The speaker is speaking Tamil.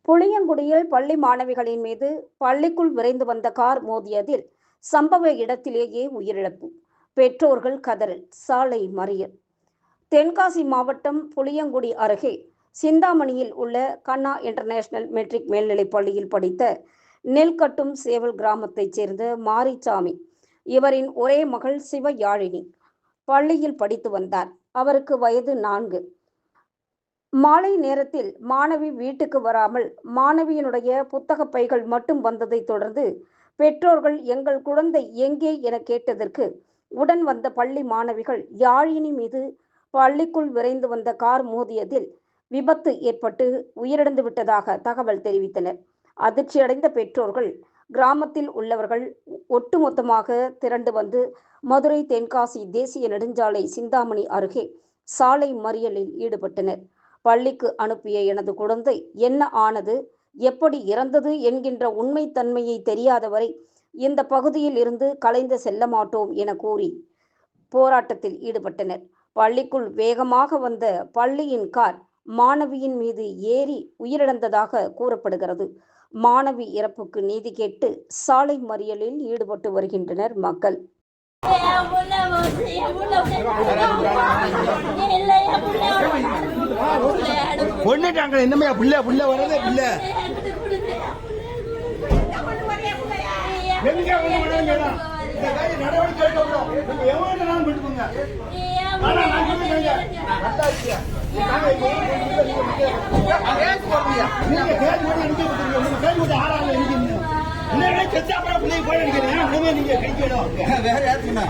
புளியங்குடியில் பள்ளி மாணவிகளின் மீது பள்ளிக்குள் விரைந்து வந்த கார் மோதியதில் சம்பவ இடத்திலேயே உயிரிழப்பு. பெற்றோர்கள் கதறல், சாலை மறியல். தென்காசி மாவட்டம் புளியங்குடி அருகே சிந்தாமணியில் உள்ள கண்ணா இன்டர்நேஷனல் மெட்ரிக் மேல்நிலைப் பள்ளியில் படித்த நெல்கட்டும் சேவல் கிராமத்தைச் சேர்ந்த மாரிசாமி. இவரின் ஒரே மகள் சிவயாழினி பள்ளியில் படித்து வந்தார். அவருக்கு வயது 4. மாலை நேரத்தில் மாணவி வீட்டுக்கு வராமல் மாணவியினுடைய புத்தக பைகள் மட்டும் வந்ததை தொடர்ந்து பெற்றோர்கள் எங்கள் குழந்தை எங்கே என கேட்டதற்கு உடன் வந்த பள்ளி மாணவிகள் யாழினி மீது பள்ளிக்குள் விரைந்து வந்த கார் மோதியதில் விபத்து ஏற்பட்டு உயிரிழந்து விட்டதாக தகவல் தெரிவித்தனர். அதிர்ச்சியடைந்த பெற்றோர்கள் கிராமத்தில் உள்ளவர்கள் ஒட்டுமொத்தமாக திரண்டு வந்து மதுரை தென்காசி தேசிய நெடுஞ்சாலை சிந்தாமணி அருகே சாலை மறியலில் ஈடுபட்டனர். பள்ளிக்கு அனுப்பிய எனது குழந்தை என்ன ஆனது, எப்படி இறந்தது என்கின்ற உண்மைத்தன்மையை தெரியாதவரை இந்த பகுதியில் இருந்து கலைந்து செல்ல மாட்டோம் என கூறி போராட்டத்தில் ஈடுபட்டனர். பள்ளிக்குள் வேகமாக வந்த பள்ளியின் கார் மாணவியின் மீது ஏறி உயிரிழந்ததாக கூறப்படுகிறது. மாணவி இறப்புக்கு நீதி கேட்டு சாலை மறியலில் ஈடுபட்டு வருகின்றனர் மக்கள். பொண்ணுட்டாங்க என்னமே புள்ள புள்ள வரதே புள்ள எங்க நடவடிக்கை வேற யார் சொன்னா